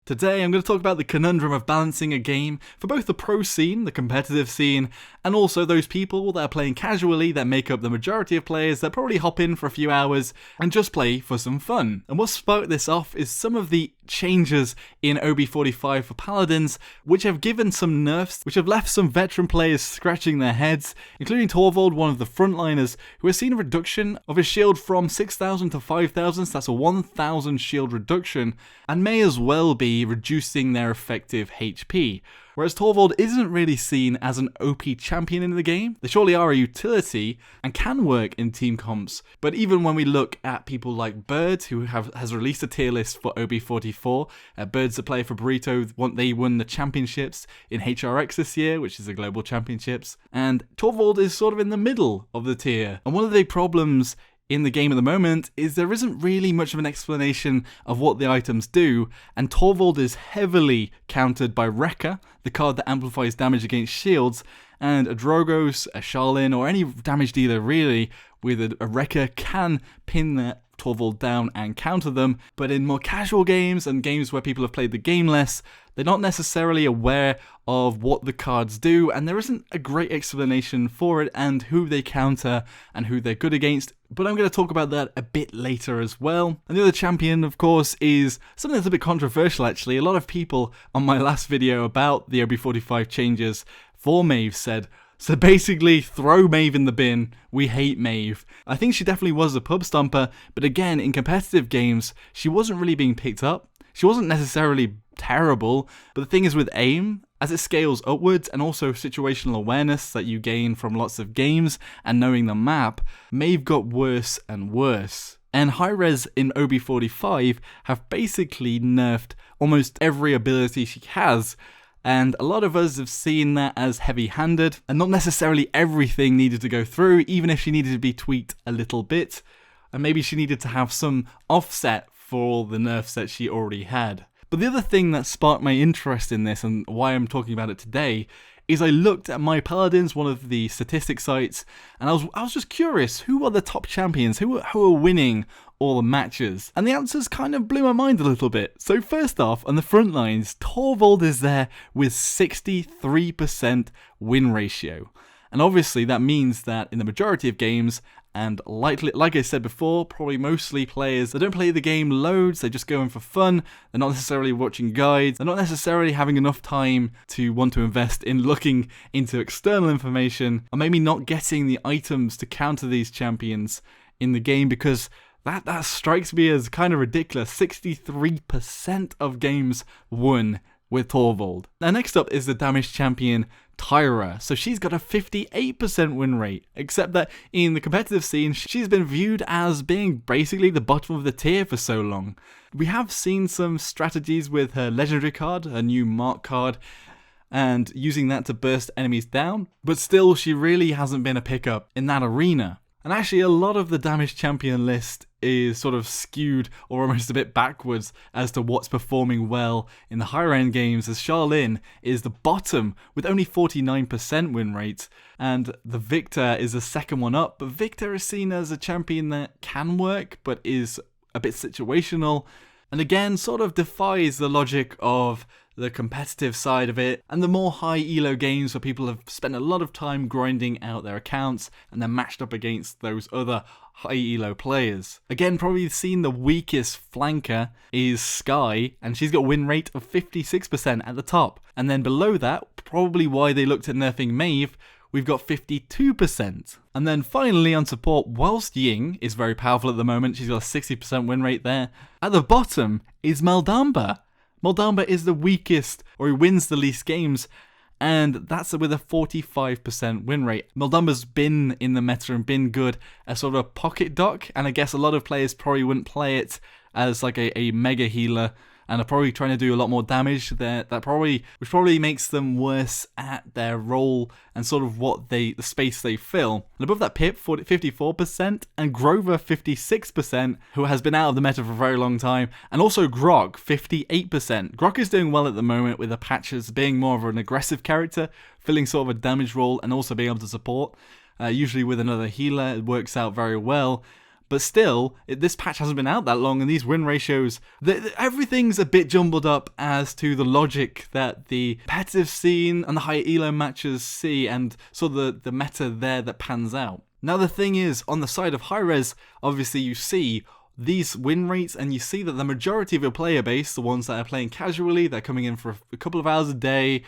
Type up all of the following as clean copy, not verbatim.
Today I'm going to talk about the conundrum of balancing a game for both the pro scene, the competitive scene, and also those people that are playing casually that make up the majority of players that probably hop in for a few hours and just play for some fun. And what sparked this off is some of the changes in OB45 for Paladins, which have given some nerfs, which have left some veteran players scratching their heads, including Torvald, one of the frontliners, who has seen a reduction of his shield from 6,000 to 5,000, so that's a 1,000 shield reduction, and may as well be reducing their effective HP. Whereas Torvald isn't really seen as an OP champion in the game. They surely are a utility and can work in team comps, but even when we look at people like Bird, who has released a tier list for OB44, Bird's a player for Burrito, they won the championships in HRX this year, which is the global championships, and Torvald is sort of in the middle of the tier. And one of the problems in the game at the moment is there isn't really much of an explanation of what the items do, and Torvald is heavily countered by Rekka, the card that amplifies damage against shields, and a Drogos, a Charlene, or any damage dealer really with a Rekka can pin that Torvald down and counter them. But in more casual games and games where people have played the game less, they're not necessarily aware of what the cards do, and there isn't a great explanation for it and who they counter and who they're good against. But I'm going to talk about that a bit later as well. And the other champion, of course, is something that's a bit controversial actually. A lot of people on my last video about the OB45 changes for Maeve said, so basically, throw Maeve in the bin, we hate Maeve. I think she definitely was a pub stomper, but again, in competitive games, she wasn't really being picked up. She wasn't necessarily terrible, but the thing is with aim, as it scales upwards and also situational awareness that you gain from lots of games and knowing the map, Maeve got worse and worse. And hi-rez in OB45 have basically nerfed almost every ability she has, and a lot of us have seen that as heavy-handed, and not necessarily everything needed to go through, even if she needed to be tweaked a little bit, and maybe she needed to have some offset for all the nerfs that she already had. But the other thing that sparked my interest in this, and why I'm talking about it today, is I looked at My Paladins, one of the statistic sites, and I was just curious, who are the top champions? Who are winning all the matches? And the answers kind of blew my mind a little bit. So first off, on the front lines, Torvald is there with 63% win ratio. And obviously that means that in the majority of games, and like I said before, probably mostly players that don't play the game loads, they're just going for fun, they're not necessarily watching guides, they're not necessarily having enough time to want to invest in looking into external information, or maybe not getting the items to counter these champions in the game, because that strikes me as kind of ridiculous. 63% of games won with Torvald. Now next up is the damage champion Tyra. So she's got a 58% win rate, except that in the competitive scene, she's been viewed as being basically the bottom of the tier for so long. We have seen some strategies with her legendary card, her new Mark card, and using that to burst enemies down, but still she really hasn't been a pickup in that arena. And actually a lot of the damage champion list is sort of skewed or almost a bit backwards as to what's performing well in the higher end games, as Charlene is the bottom with only 49% win rate, and the Victor is the second one up, but Victor is seen as a champion that can work but is a bit situational, and again sort of defies the logic of the competitive side of it, and the more high elo games where people have spent a lot of time grinding out their accounts and they're matched up against those other high elo players. Again, probably seen the weakest flanker is Skye, and she's got a win rate of 56% at the top. And then below that, probably why they looked at nerfing Maeve, we've got 52%. And then finally on support, whilst Ying is very powerful at the moment, she's got a 60% win rate there, at the bottom is Meldamba. Meldamba is the weakest, or he wins the least games, and that's with a 45% win rate. Meldamba's been in the meta and been good as sort of a pocket doc, and I guess a lot of players probably wouldn't play it as like a mega healer, and are probably trying to do a lot more damage there, which probably makes them worse at their role and sort of the space they fill. And above that, Pip 54% and Grover 56%, who has been out of the meta for a very long time, and also Grog 58%. Grog is doing well at the moment with the patches being more of an aggressive character, filling sort of a damage role and also being able to support. Usually with another healer, it works out very well. But still, this patch hasn't been out that long, and these win ratios, everything's a bit jumbled up as to the logic that the competitive scene and the high elo matches see, and sort of the meta there that pans out. Now the thing is, on the side of hi-rez, obviously you see these win rates, and you see that the majority of your player base, the ones that are playing casually, they're coming in for a couple of hours a day,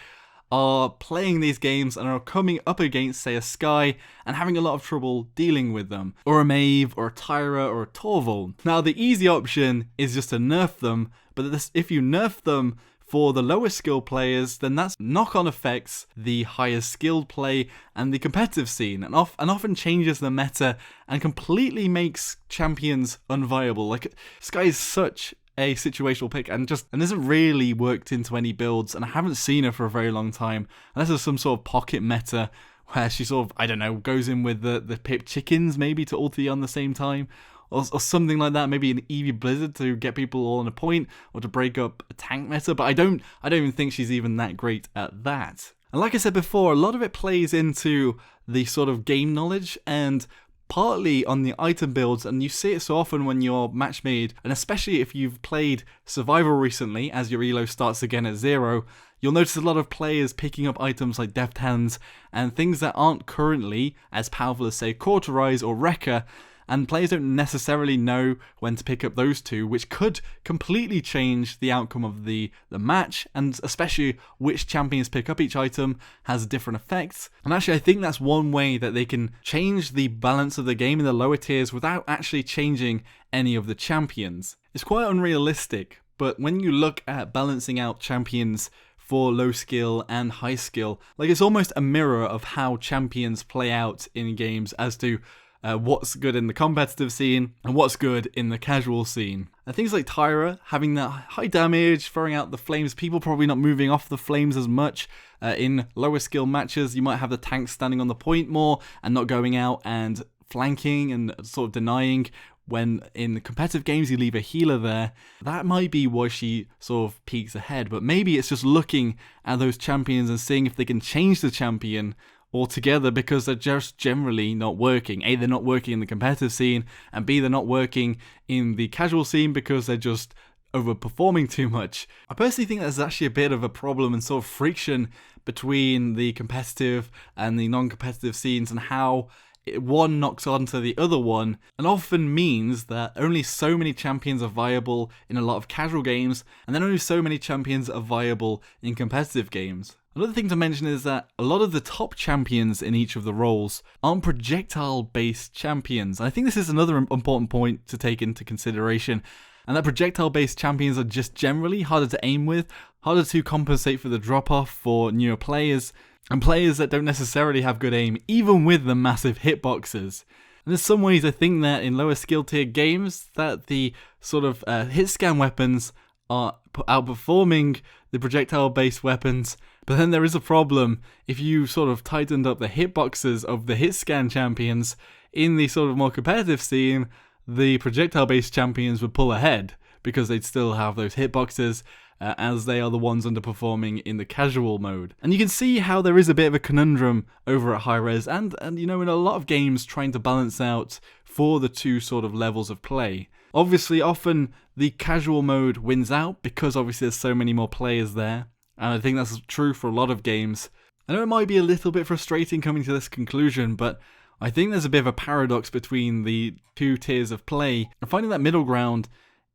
are playing these games and are coming up against, say, a Skye and having a lot of trouble dealing with them, or a Maeve, or a Tyra, or a Torvald. Now, the easy option is just to nerf them, but if you nerf them for the lower skill players, then that's knock-on effects the higher skilled play and the competitive scene, and often changes the meta and completely makes champions unviable. Like, Skye is such a situational pick and isn't really worked into any builds, and I haven't seen her for a very long time unless there's some sort of pocket meta where she sort of, I don't know, goes in with the pip chickens maybe to ulti on the same time, or something like that, maybe an Eevee Blizzard to get people all on a point, or to break up a tank meta, but I don't even think she's even that great at that. And like I said before, a lot of it plays into the sort of game knowledge and partly on the item builds, and you see it so often when you're match made, and especially if you've played Survival recently, as your elo starts again at 0, you'll notice a lot of players picking up items like Deft Hands and things that aren't currently as powerful as, say, Cauterize or Wrecker, and players don't necessarily know when to pick up those two, which could completely change the outcome of the match, and especially which champions pick up each item has different effects. And actually, I think that's one way that they can change the balance of the game in the lower tiers without actually changing any of the champions. It's quite unrealistic, but when you look at balancing out champions for low skill and high skill, like, it's almost a mirror of how champions play out in games as to what's good in the competitive scene and what's good in the casual scene. And things like Tyra having that high damage, throwing out the flames, people probably not moving off the flames as much. In lower skill matches, you might have the tanks standing on the point more and not going out and flanking and sort of denying, when in the competitive games you leave a healer there. That might be why she sort of peaks ahead, but maybe it's just looking at those champions and seeing if they can change the champion altogether, because they're just generally not working. A, they're not working in the competitive scene, and B, they're not working in the casual scene because they're just overperforming too much. I personally think there's actually a bit of a problem and sort of friction between the competitive and the non-competitive scenes, and how one knocks onto the other one, and often means that only so many champions are viable in a lot of casual games, and then only so many champions are viable in competitive games. Another thing to mention is that a lot of the top champions in each of the roles aren't projectile-based champions. And I think this is another important point to take into consideration, and that projectile-based champions are just generally harder to aim with, harder to compensate for the drop-off for newer players, and players that don't necessarily have good aim, even with the massive hitboxes. And in some ways, I think that in lower skill tier games, that the sort of hit scan weapons are outperforming the projectile-based weapons. But then there is a problem if you sort of tightened up the hitboxes of the hit scan champions in the sort of more competitive scene, the projectile-based champions would pull ahead because they'd still have those hitboxes, as they are the ones underperforming in the casual mode. And you can see how there is a bit of a conundrum over at hi-rez, and you know, in a lot of games trying to balance out for the two sort of levels of play. Obviously, often the casual mode wins out because obviously there's so many more players there, and I think that's true for a lot of games. I know it might be a little bit frustrating coming to this conclusion, but I think there's a bit of a paradox between the two tiers of play, and finding that middle ground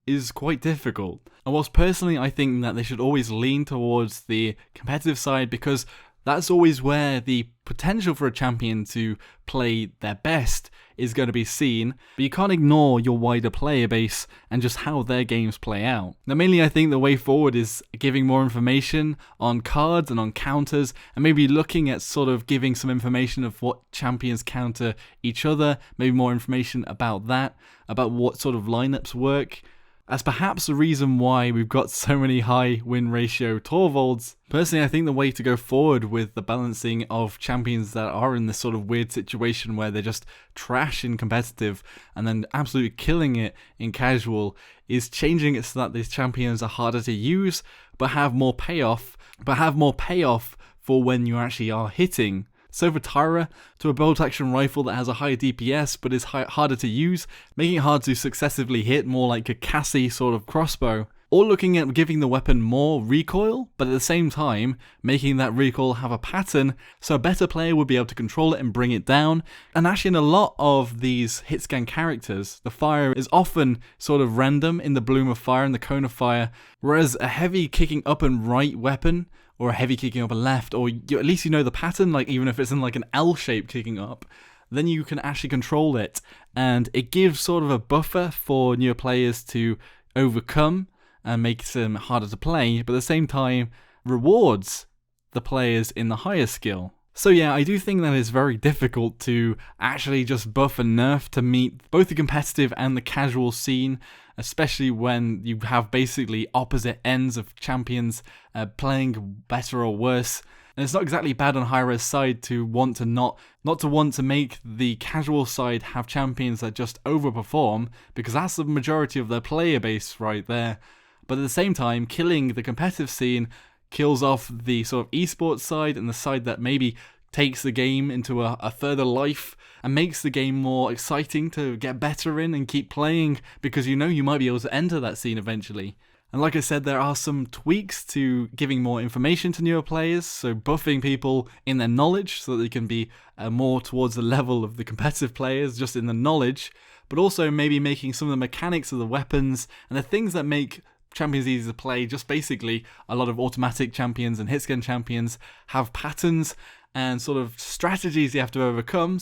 is quite difficult. And whilst personally I think that they should always lean towards the competitive side, because that's always where the potential for a champion to play their best is going to be seen, but you can't ignore your wider player base and just how their games play out. Now, mainly I think the way forward is giving more information on cards and on counters, and maybe looking at sort of giving some information of what champions counter each other, maybe more information about that, about what sort of lineups work, as perhaps the reason why we've got so many high win ratio Torvalds. Personally, I think the way to go forward with the balancing of champions that are in this sort of weird situation where they're just trash in competitive and then absolutely killing it in casual is changing it so that these champions are harder to use but have more payoff for when you actually are hitting. So for Tyra, to a bolt-action rifle that has a higher DPS but is harder to use, making it hard to successively hit, more like a Cassie sort of crossbow. Or looking at giving the weapon more recoil, but at the same time, making that recoil have a pattern, so a better player would be able to control it and bring it down. And actually in a lot of these hitscan characters, the fire is often sort of random in the bloom of fire and the cone of fire, whereas a heavy kicking up and right weapon, or a heavy kicking up and left, or at least you know the pattern, like even if it's in like an L shape kicking up, then you can actually control it. And it gives sort of a buffer for newer players to overcome, and makes them harder to play, but at the same time rewards the players in the higher skill. So yeah, I do think that it's very difficult to actually just buff and nerf to meet both the competitive and the casual scene, especially when you have basically opposite ends of champions playing better or worse. And it's not exactly bad on hi-rez side to want to not to want to make the casual side have champions that just overperform, because that's the majority of their player base right there. But at the same time, killing the competitive scene kills off the sort of esports side and the side that maybe takes the game into a further life and makes the game more exciting to get better in and keep playing, because you know you might be able to enter that scene eventually. And like I said, there are some tweaks to giving more information to newer players, so buffing people in their knowledge so that they can be more towards the level of the competitive players just in the knowledge, but also maybe making some of the mechanics of the weapons and the things that make champions easy to play, just basically a lot of automatic champions and hitscan champions have patterns and sort of strategies you have to overcome,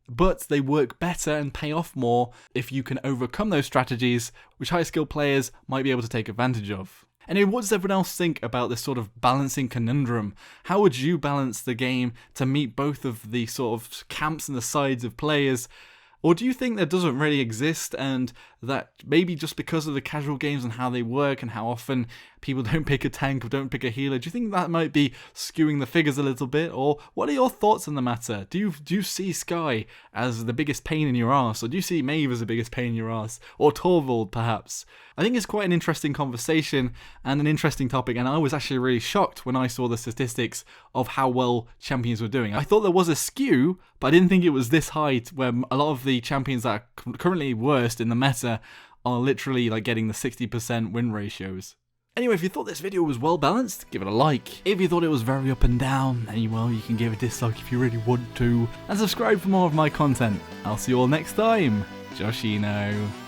but they work better and pay off more if you can overcome those strategies, which high skill players might be able to take advantage of. Anyway, what does everyone else think about this sort of balancing conundrum? How would you balance the game to meet both of the sort of camps and the sides of players? Or do you think that doesn't really exist, and that maybe just because of the casual games and how they work and how often people don't pick a tank or don't pick a healer, do you think that might be skewing the figures a little bit? Or what are your thoughts on the matter? Do you see Skye as the biggest pain in your arse? Or do you see Maeve as the biggest pain in your arse? Or Torvald, perhaps? I think it's quite an interesting conversation and an interesting topic, and I was actually really shocked when I saw the statistics of how well champions were doing. I thought there was a skew, but I didn't think it was this high, where a lot of the champions that are currently worst in the meta are literally like getting the 60% win ratios. Anyway, if you thought this video was well balanced, give it a like. If you thought it was very up and down, then well, you can give a dislike if you really want to. And subscribe for more of my content. I'll see you all next time. Joshino.